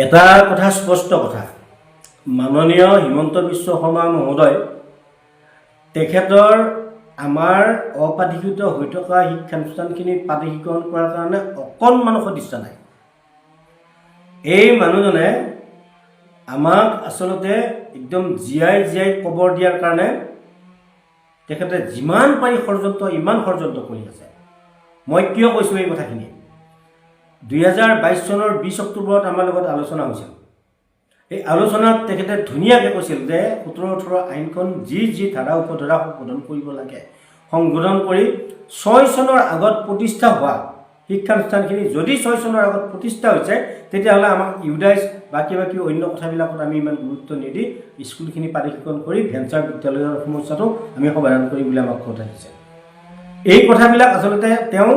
এটা কথা স্পষ্ট কথা, মাননীয় হিমন্ত বিশ্ব শৰ্মা মহোদয় তেখেতৰ আমাৰ অপাধিকৃত হৈ থকা শিক্ষানুষ্ঠানখিনি প্ৰাদেশিকৰণ কৰাৰ কাৰণে অকণমানো সদিচ্ছা নাই। এই মানুহজনে আমাক আচলতে একদম জীয়াই কবৰ দিয়াৰ কাৰণে তেখেতে যিমান পাৰি ষড়যন্ত্ৰ ইমান ষড়যন্ত্ৰ কৰি আছে। মই কিয় কৈছোঁ এই কথাখিনি? 2022 চনৰ 20 অক্টোবৰত আমাৰ লগত আলোচনা হৈছিল। এই আলোচনাত তেখেতে ধুনীয়াকৈ কৈছিল যে 17-18 আইনখন যি ধাৰা উপধাৰা সংশোধন কৰিব লাগে, সংশোধন কৰি 6 চনৰ আগত প্ৰতিষ্ঠা হোৱা শিক্ষানুষ্ঠানখিনি যদি 6 চনৰ আগত প্ৰতিষ্ঠা হৈছে, তেতিয়াহ'লে আমাক ইউডাইজ বা কিবা অন্য কথাবিলাকত আমি ইমান গুৰুত্ব নিদি স্কুলখিনি প্ৰাদেশিকৰণ কৰি ভেঞ্চাৰ বিদ্যালয়ৰ সমস্যাটো আমি সমাধান কৰিম বুলি আমাক কথা দিছে। এই কথাবিলাক আচলতে তেওঁ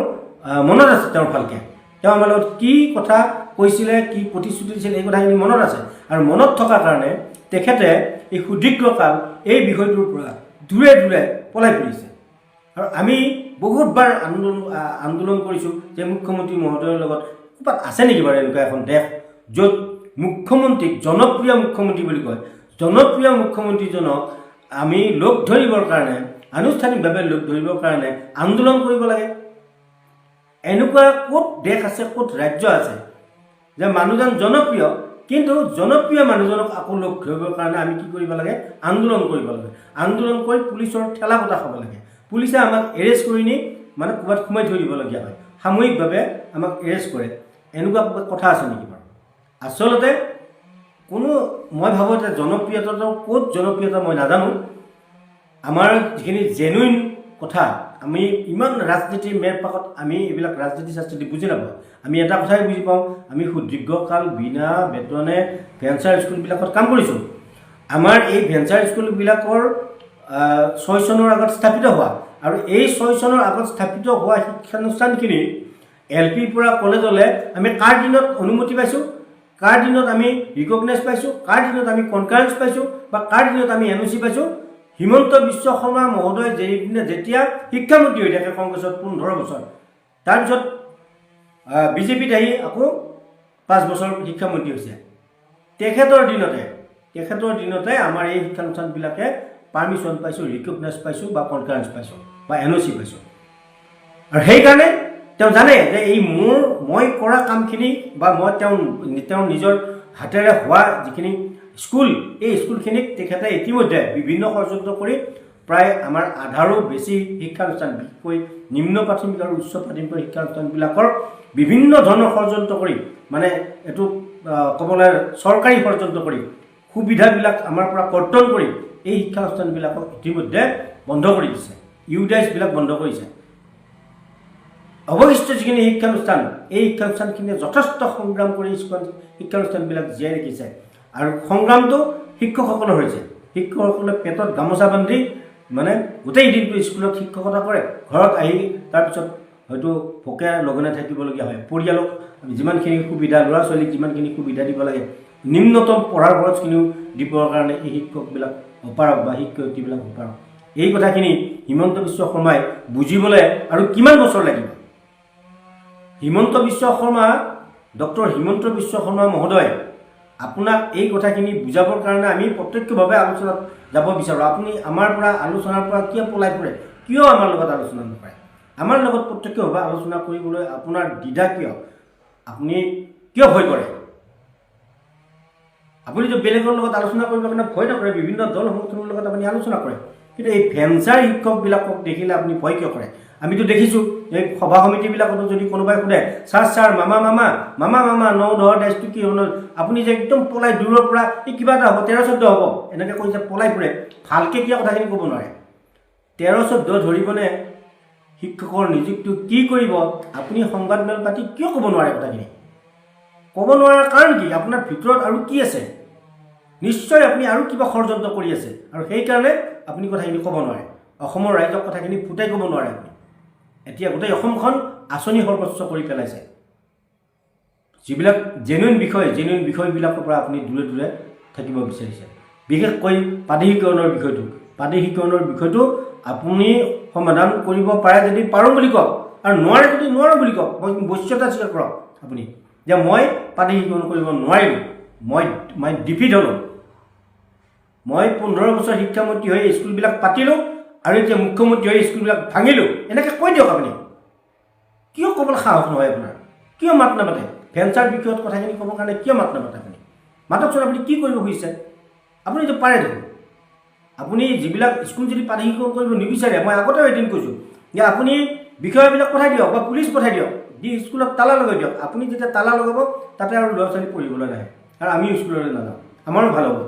মনত আছে, তেওঁৰ ভালকৈ তেওঁ আমাৰ লগত কি কথা কৈছিলে, কি প্ৰতিশ্ৰুতি দিছিল, এই কথাখিনি মনত আছে। আৰু মনত থকাৰ কাৰণে তেখেতে এই সুদীৰ্ঘকাল এই বিষয়টোৰ পৰা দূৰে পলাই ফুৰিছে। আৰু আমি বহুতবাৰ আন্দোলন কৰিছোঁ যে মুখ্যমন্ত্ৰী মহোদয়ৰ লগত ক'ৰবাত আছে নেকি বাৰু এনেকুৱা এখন দেশ য'ত মুখ্যমন্ত্ৰীক জনপ্ৰিয় মুখ্যমন্ত্ৰী বুলি কয়, জনপ্ৰিয় মুখ্যমন্ত্ৰীজনক আমি লগ ধৰিবৰ কাৰণে, আনুষ্ঠানিকভাৱে লগ ধৰিবৰ কাৰণে আন্দোলন কৰিব লাগে। এনেকুৱা ক'ত দেশ আছে, ক'ত ৰাজ্য আছে যে মানুহজন জনপ্ৰিয়, কিন্তু জনপ্ৰিয় মানুহজনক আকৌ লগ ধৰিবৰ কাৰণে আমি কি কৰিব লাগে? আন্দোলন কৰিব লাগে। আন্দোলন কৰি পুলিচৰ ঠেলা বটা খাব লাগে। পুলিচে আমাক এৰেষ্ট কৰি নি মানে ক'ৰবাত সোমাই থৈ দিবলগীয়া হয়, সাময়িকভাৱে আমাক এৰেষ্ট কৰে। এনেকুৱা কথা আছে নেকি বাৰু? আচলতে কোনো মই ভাবোঁ যে জনপ্ৰিয়তাটো ক'ত জনপ্ৰিয়তা মই নাজানো। আমাৰ যিখিনি জেনুইন কথা, আমি ইমান ৰাজনীতিৰ মেৰপাকত আমি এইবিলাক ৰাজনীতি বুজি নাপাওঁ। আমি এটা কথাই বুজি পাওঁ, আমি সুদীৰ্ঘকাল বিনা বেতনে ভেঞ্চাৰ স্কুলবিলাকত কাম কৰিছোঁ। আমাৰ এই ভেঞ্চাৰ স্কুলবিলাকৰ 6 চনৰ আগত স্থাপিত হোৱা, আৰু এই 6 চনৰ আগত স্থাপিত হোৱা শিক্ষানুষ্ঠানখিনি LPৰ পৰা কলেজলৈ আমি কাৰ দিনত অনুমতি পাইছোঁ, কাৰ দিনত আমি ৰিকগনাইজ পাইছোঁ, কাৰ দিনত আমি কনকাৰেঞ্চ পাইছোঁ, বা কাৰ দিনত আমি NOC পাইছোঁ? হিমন্ত বিশ্ব শৰ্মা মহোদয় যেতিয়া শিক্ষামন্ত্ৰী হৈ থাকে কংগ্ৰেছত 15 বছৰ, তাৰপিছত বিজেপিত আহি আকৌ 5 বছৰ শিক্ষামন্ত্ৰী হৈছে। তেখেতৰ দিনতে আমাৰ এই শিক্ষানুষ্ঠানবিলাকে পাৰ্মিশ্যন পাইছোঁ, ৰিকগনাইজ পাইছোঁ, বা কনকাৰেঞ্চ পাইছোঁ, বা NOC পাইছোঁ। আৰু সেইকাৰণে তেওঁ জানে যে এই মই কৰা কামখিনি বা মই তেওঁ নিজৰ হাতেৰে হোৱা যিখিনি স্কুল, এই স্কুলখিনিক তেখেতে ইতিমধ্যে বিভিন্ন ষড়যন্ত্ৰ কৰি প্ৰায় আমাৰ আধাৰো বেছি শিক্ষানুষ্ঠান, বিশেষকৈ নিম্ন প্ৰাথমিক আৰু উচ্চ প্ৰাথমিক শিক্ষানুষ্ঠানবিলাকৰ বিভিন্ন ধৰণৰ ষড়যন্ত্ৰ কৰি, মানে এইটো ক'বলৈ চৰকাৰী ষড়যন্ত্ৰ কৰি সুবিধাবিলাক আমাৰ পৰা কৰ্তন কৰি এই শিক্ষানুষ্ঠানবিলাকক ইতিমধ্যে বন্ধ কৰি দিছে, ইউডাইজবিলাক বন্ধ কৰিছে। অৱশিষ্ট যিখিনি শিক্ষানুষ্ঠান, এই শিক্ষানুষ্ঠানখিনিয়ে যথেষ্ট সংগ্ৰাম কৰি শিক্ষানুষ্ঠানবিলাক জীয়াই ৰাখিছে। আৰু সংগ্ৰামটো শিক্ষকসকলৰ হৈছে। শিক্ষকসকলে পেটত গামোচা বান্ধি মানে গোটেই দিনটো স্কুলত শিক্ষকতা কৰে, ঘৰত আহি তাৰপিছত হয়তো ভোকে লঘোণে থাকিবলগীয়া হয়। পৰিয়ালক যিমানখিনি সুবিধা, ল'ৰা ছোৱালীক যিমানখিনি সুবিধা দিব লাগে, নিম্নতম পঢ়াৰ খৰচখিনিও দিবৰ কাৰণে এই শিক্ষকবিলাক অপাৰক বা শিক্ষয়িত্ৰীবিলাক অপাৰক। এই কথাখিনি হিমন্ত বিশ্ব শৰ্মাই বুজিবলৈ আৰু কিমান বছৰ লাগিব? ডক্টৰ হিমন্ত বিশ্ব শৰ্মা মহোদয়, আপোনাক এই কথাখিনি বুজাবৰ কাৰণে আমি প্ৰত্যক্ষভাৱে আলোচনাত যাব বিচাৰোঁ। আপুনি আমাৰ পৰা আলোচনাৰ পৰা কিয় পলাই ফুৰে? কিয় আমাৰ লগত আলোচনা নকৰে? আমাৰ লগত প্ৰত্যক্ষভাৱে আলোচনা কৰিবলৈ আপোনাৰ দ্বিধা কিয়? আপুনি কিয় ভয় কৰে? আপুনিতো বেলেগৰ লগত আলোচনা কৰিবৰ কাৰণে ভয় নকৰে, বিভিন্ন দল সংগঠনৰ লগত আপুনি আলোচনা কৰে, কিন্তু এই ভেঞ্চাৰ শিক্ষকবিলাকক দেখিলে আপুনি ভয় কিয় কৰে? আমিতো দেখিছোঁ এই সভা সমিতিবিলাকতো যদি কোনোবাই সোধে, ছাৰ মামা ন ধৰ দেশটো কি হ'ল, আপুনি যে একদম পলাই দূৰৰ পৰা এই কিবা এটা হ'ব, 13-14 হ'ব এনেকৈ কৈ যে পলাই ফুৰে, ভালকৈ কিয় কথাখিনি ক'ব নোৱাৰে? 13-14 ধৰিবনে? শিক্ষকৰ নিযুক্তিটো কি কৰিব? আপুনি সংবাদমেল পাতি কিয় ক'ব নোৱাৰে? কথাখিনি ক'ব নোৱাৰাৰ কাৰণ কি? আপোনাৰ ভিতৰত আৰু কি আছে? নিশ্চয় আপুনি আৰু কিবা ষড়যন্ত্ৰ কৰি আছে, আৰু সেইকাৰণে আপুনি কথাখিনি ক'ব নোৱাৰে। অসমৰ ৰাইজক কথাখিনি ফুটাই ক'ব নোৱাৰে। আপুনি এতিয়া গোটেই অসমখন আঁচনি সৰ্বোচ্চ কৰি পেলাইছে। যিবিলাক জেনুইন বিষয়বিলাকৰ পৰা আপুনি দূৰে থাকিব বিচাৰিছে, বিশেষকৈ প্ৰাদেশিকৰণৰ বিষয়টো আপুনি সমাধান কৰিব পাৰে যদি পাৰোঁ বুলি কওক, আৰু নোৱাৰে যদি নোৱাৰোঁ বুলি কওক। বশ্যতা স্বীকাৰ কৰক আপুনি যে মই প্ৰাদেশিকৰণ কৰিব নোৱাৰিলোঁ। মই ডিফিট হ'লোঁ। মই 15 বছৰ শিক্ষামন্ত্ৰী হৈ স্কুলবিলাক পাতিলোঁ আৰু এতিয়া মুখ্যমন্ত্ৰী হৈ স্কুলবিলাক ভাঙিলোঁ। এনেকৈ কৈ দিয়ক আপুনি। কিয় ক'বলৈ সাহস নহয় আপোনাৰ? কিয় মাত নামাতে? ভেঞ্চাৰ বিষয়ত কথাখিনি ক'বৰ কাৰণে কিয় মাত নামাতে আপুনি? মাতকচোন, আপুনি কি কৰিব খুজিছে? আপুনিতো পাৰে দেখোন। আপুনি যিবিলাক স্কুল যদি প্ৰাদেশিকৰণ কৰিব নিবিচাৰে, মই আগতেও এদিন কৈছোঁ যে আপুনি বিষয়বিলাক পঠাই দিয়ক বা পুলিচ পঠাই দিয়ক, দি স্কুলত তালা লগাই দিয়ক। আপুনি যেতিয়া তালা লগাব তাতে আৰু ল'ৰা ছোৱালী পঢ়িবলৈ নাহে আৰু আমিও স্কুললৈ নাযাওঁ, আমাৰো ভাল হ'ব।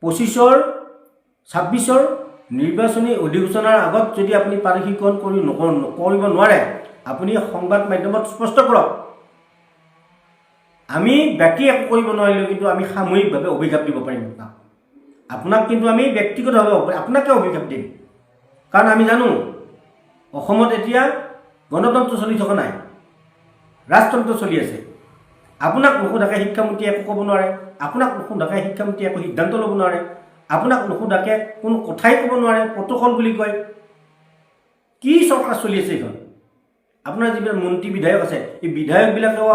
25-26 নিৰ্বাচনী অধিসূচনাৰ আগত যদি আপুনি প্ৰাদেশিকৰণ কৰিব নোৱাৰে, আপুনি সংবাদ মাধ্যমত স্পষ্ট কৰক। আমি বাকী একো কৰিব নোৱাৰিলেও কিন্তু আমি সামূহিকভাৱে অভিশাপ দিব পাৰিম আপোনাক। কিন্তু আমি ব্যক্তিগতভাৱে আপোনাকে অভিশাপ দিম, কাৰণ আমি জানো অসমত এতিয়া গণতন্ত্ৰ চলি থকা নাই, ৰাজতন্ত্ৰ চলি আছে। আপোনাক নোসোধাকে শিক্ষামন্ত্ৰীয়ে একো ক'ব নোৱাৰে, আপোনাক নোসোধাকে শিক্ষামন্ত্ৰীয়ে একো সিদ্ধান্ত ল'ব নোৱাৰে, আপোনাক নোসোধাকে কোনো কথাই ক'ব নোৱাৰে, প্ৰট'কল বুলি কয়। কি চৰকাৰ চলি আছে এইখন? আপোনাৰ যিবিলাক মন্ত্ৰী বিধায়ক আছে, এই বিধায়কবিলাকেও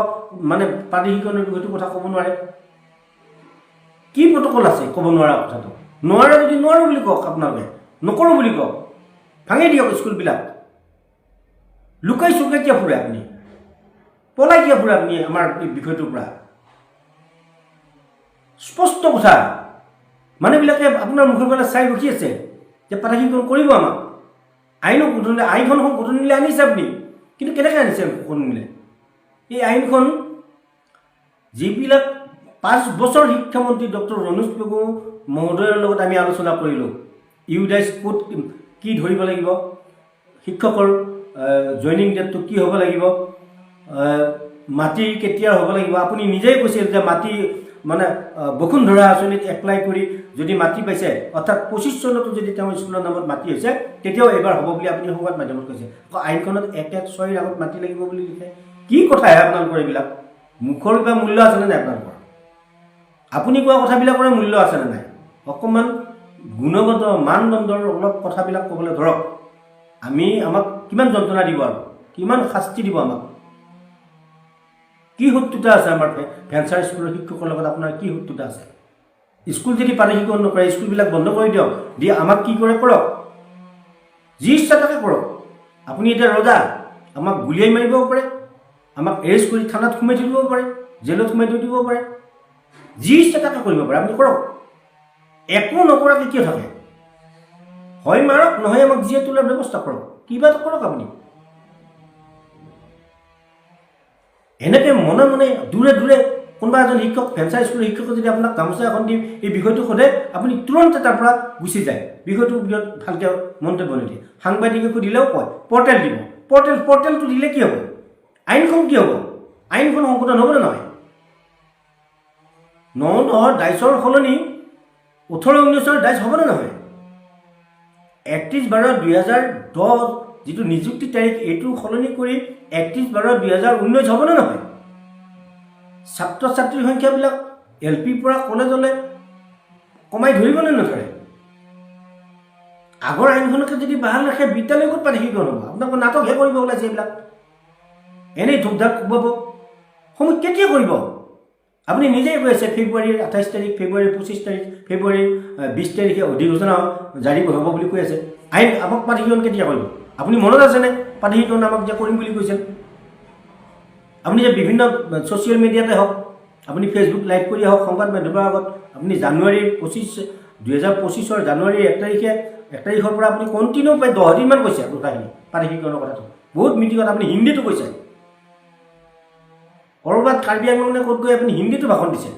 মানে প্ৰাদেশিকৰণৰ বিষয়টো কথা ক'ব নোৱাৰে। কি প্ৰট'কল আছে ক'ব নোৱাৰা কথাটো? নোৱাৰে যদি নোৱাৰোঁ বুলি কওক, আপোনালোকে নকৰোঁ বুলি কওক, ভাঙি দিয়ক স্কুলবিলাক। লুকাই চুকাই কিয় ফুৰে আপুনি? পলাই কিয় ফুৰে আপুনি আমাৰ বিষয়টোৰ পৰা? স্পষ্ট কথা। মানুহবিলাকে আপোনাৰ মুখৰ ফালে চাই ৰখি আছে যে প্ৰাদেশিকৰণ কৰিব আমাক। আইনখন গঠনিলে আনিছে আপুনি, কিন্তু কেনেকৈ আনিছে গঠনিলে? এই আইনখন যিবিলাক 5 বছৰ শিক্ষামন্ত্ৰী ডক্টৰ ৰমেশ পেগু মহোদয়ৰ লগত আমি আলোচনা কৰিলোঁ, ইউডাইচ ক'ত কি ধৰিব লাগিব, শিক্ষকৰ জইনিং ডেটটো কি হ'ব লাগিব, মাটি কেতিয়া হ'ব লাগিব। আপুনি নিজেই কৈছিল যে মাটি মানে বসুন্ধৰা আঁচনিত এপ্লাই কৰি যদি মাটি পাইছে, অৰ্থাৎ 25 চনতো যদি তেওঁ স্কুলৰ নামত মাটি হৈছে, তেতিয়াও এইবাৰ হ'ব বুলি আপুনি সংবাদ মাধ্যমত কৈছে। আকৌ আইনখনত 1/1/6 আগত মাটি লাগিব বুলি লিখে। কি কথাহে আপোনালোকৰ এইবিলাক? মুখৰ কিবা মূল্য আছেনে নাই আপোনালোকৰ? আপুনি কোৱা কথাবিলাকৰে মূল্য আছেনে নাই? অকণমান গুণগত মানদণ্ডৰ অলপ কথাবিলাক ক'বলৈ ধৰক। আমাক কিমান যন্ত্ৰণা দিব আৰু কিমান শাস্তি দিব আমাক? কি শত্ৰুতা আছে আমাৰ ভেঞ্চাৰ স্কুলৰ শিক্ষকৰ লগত? আপোনাৰ কি শত্ৰুতা আছে? স্কুল যদি প্ৰাদেশিকৰণ নকৰে, স্কুলবিলাক বন্ধ কৰি দিয়ক, দি আমাক কি কৰে কৰক, যি ইচ্ছা তাকে কৰক। আপুনি এতিয়া ৰজা, আমাক গুলিয়াই মাৰিব পাৰে, আমাক এৰেষ্ট কৰি থানাত সোমাই থৈ দিব পাৰে, জেলত সোমাই থৈ দিব পাৰে, যি ইচ্ছা তাকে কৰিব পাৰে। আপুনি কৰক, একো নকৰাকৈ কিয় থাকে? হয় মাৰক, নহয় আমাক জীয়াই তোলাৰ ব্যৱস্থা কৰক, কিবা এটা কৰক আপুনি। এনেকৈ মনে মনে দূৰে দূৰে কোনোবা এজন শিক্ষক, ভেঞ্চাৰ স্কুলৰ শিক্ষকে যদি আপোনাক গামোচা এখন দি এই বিষয়টো সোধে, আপুনি তুৰন্তে তাৰ পৰা গুচি যায়, বিষয়টোৰ ভিতৰত ভালকৈ মন্তব্য নিদিয়ে। সাংবাদিকে সুধিলেও কয় পৰ্টেল দিব। পৰ্টেলটো দিলে কি হ'ব? আইনখন কি হ'ব? আইনখন সংশোধন হ'বনে নহয়? 9-10 ডাইচৰ সলনি 18-19 ডাইচ হ'বনে নহয়? 31/12/2010 যিটো নিযুক্তি তাৰিখ, এইটো সলনি কৰি 31/12/2019 হ'বনে নহয়? ছাত্ৰ ছাত্ৰীৰ সংখ্যাবিলাক LPৰ পৰা কলেজলৈ কমাই ধৰিবনে নধৰে? আগৰ আইনখনকে যদি বাহাল ৰাখে, বিদ্যালয়ত প্ৰাদেশিকৰণ হ'ব। আপোনালোকৰ নাটকহে কৰিব ওলাইছে এইবিলাক, এনেই ধূপ ধাপ কোবাব। সময় কেতিয়া কৰিব? আপুনি নিজেই কৈ আছে ফেব্ৰুৱাৰীৰ 28 তাৰিখ, ফেব্ৰুৱাৰীৰ 25 তাৰিখ, ফেব্ৰুৱাৰীৰ 20 তাৰিখে অধিসূচনা জাৰি হ'ব বুলি কৈ আছে। আইন আমাক প্ৰাদেশিকৰণ কেতিয়া কৰিব? আপুনি মনত আছেনে প্ৰাদেশিকৰণ আমাক যে কৰিম বুলি কৈছিল? আপুনি যে বিভিন্ন ছ'চিয়েল মিডিয়াতে হওক, আপুনি ফেচবুক লাইভ কৰি হওক, সংবাদ মাধ্যমৰ আগত আপুনি জানুৱাৰীৰ 2025 জানুৱাৰীৰ 1 তাৰিখৰ পৰা আপুনি কণ্টিনিউ প্ৰায় 10 দিনমান কৈছে কথাখিনি, প্ৰাদেশিকৰণৰ কথাটো। বহুত মিটিঙত আপুনি হিন্দীটো কৈছে, ক'ৰবাত কাৰ্বি আংলঙে ক'ত গৈ আপুনি হিন্দীটো ভাষণ দিছে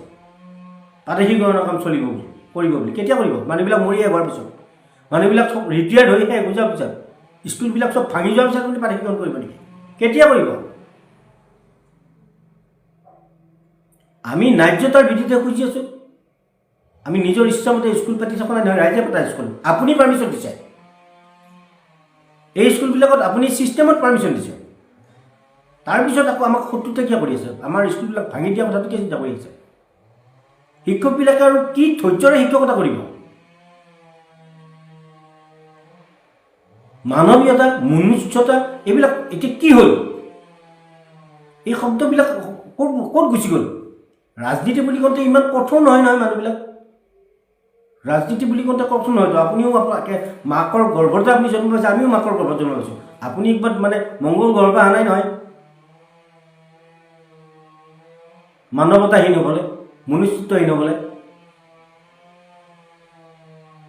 প্ৰাদেশিকৰণৰ কাম চলিব বুলি, কৰিব বুলি। কেতিয়া কৰিব? মানুহবিলাক মৰি হোৱাৰ পিছত, মানুহবিলাক চব ৰিটায়াৰ্ড হৈ শেষ হৈ যোৱাৰ পিছত, স্কুলবিলাক চব ভাঙি যোৱাৰ পিছত আপুনি প্ৰাদেশিকৰণ কৰিব নেকি? কেতিয়া কৰিব? আমি ন্যায্যতাৰ ভিত্তিতে খুজি আছোঁ। আমি নিজৰ ইচ্ছামতে স্কুল পাতি থকা নাই নহয়, ৰাইজে পতা স্কুল। আপুনি পাৰ্মিশ্যন দিছে, এই স্কুলবিলাকত আপুনি ছিষ্টেমত পাৰ্মিশ্যন দিছে। তাৰপিছত আকৌ আমাক শত্ৰুতা কিয় কৰি আছে? আমাৰ স্কুলবিলাক ভাঙি দিয়া কথাটো কিয় চিন্তা কৰি আছে? শিক্ষকবিলাকে আৰু কি ধৈৰ্যৰে শিক্ষকতা কৰিব? মানৱীয়তা, মনুষ্যতা এইবিলাক এতিয়া কি হ'ল? এই শব্দবিলাক ক'ত গুচি গ'ল? ৰাজনীতি বুলি কওঁতে ইমান কঠোৰ নহয় মানুহবিলাক। ৰাজনীতি বুলি কওঁতে কওকচোন নহয়তো, আপুনিও আপোনাকে মাকৰ গৰ্ভতে আপুনি জন্ম পাইছে, আমিও মাকৰ গৰ্ভত জন্ম পাইছোঁ। আপুনি একবাৰ মানে মংগল গ্ৰহৰ পৰা অহা নাই নহয়। মানৱতাহীন হ'বলৈ, মনুষ্যত্বহীন হ'বলৈ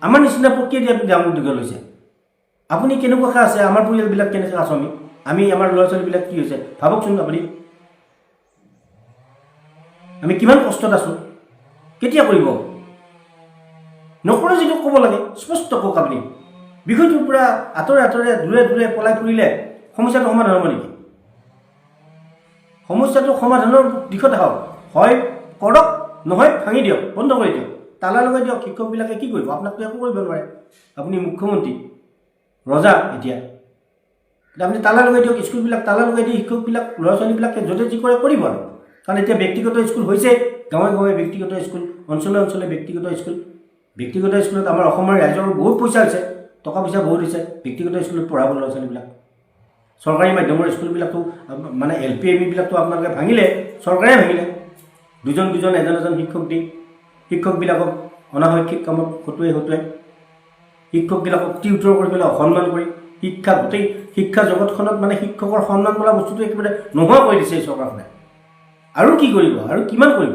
আমাৰ নিচিনা প্ৰক্ৰিয়া দি আপুনি ডাঙৰ দীঘল হৈছে। আপুনি কেনেকুৱাকৈ আছে, আমাৰ পৰিয়ালবিলাক কেনেকৈ আছোঁ আমি আমাৰ ল'ৰা ছোৱালীবিলাক কি হৈছে ভাবকচোন আপুনি। আমি কিমান কষ্টত আছোঁ, কেতিয়া কৰিব? নকৰে যিটো ক'ব লাগে স্পষ্ট কওক আপুনি। বিষয়টোৰ পৰা আঁতৰে দূৰে পলাই ফুৰিলে সমস্যাটো সমাধান হ'ব নেকি? সমস্যাটো সমাধানৰ দিশত আহক। হয় কৰক, নহয় ভাঙি দিয়ক, বন্ধ কৰি দিয়ক, তালা লগাই দিয়ক। শিক্ষকবিলাকে কি কৰিব? আপোনাকতো একো কৰিব নোৱাৰে। আপুনি মুখ্যমন্ত্ৰী, ৰজা। এতিয়া আপুনি তালা লগাই দিয়ক, স্কুলবিলাক তালা লগাই দি শিক্ষকবিলাক ল'ৰা ছোৱালীবিলাকে য'তে যি কৰে কৰিব আৰু। কাৰণ এতিয়া ব্যক্তিগত স্কুল হৈছে, গাঁৱে ব্যক্তিগত স্কুল, অঞ্চলে ব্যক্তিগত স্কুল। ব্যক্তিগত স্কুলত আমাৰ অসমৰ ৰাইজৰ বহুত পইচা হৈছে, টকা পইচা বহুত হৈছে ব্যক্তিগত স্কুলত পঢ়াব ল'ৰা ছোৱালীবিলাক। চৰকাৰী মাধ্যমৰ স্কুলবিলাকতো মানে LP ME বিলাকতো আপোনালোকে ভাঙিলে, চৰকাৰে ভাঙিলে। দুজন এজন শিক্ষক দি শিক্ষকবিলাকক অনাশৈক্ষিক কামত হতুৱাই শিক্ষকবিলাকক টিউটৰ কৰি পেলাই অসন্মান কৰি গোটেই শিক্ষা জগতখনত মানে শিক্ষকৰ সন্মান বোলা বস্তুটো একেবাৰে নোহোৱা কৰি দিছে এই চৰকাৰখনে। আৰু কি কৰিব, আৰু কিমান কৰিব?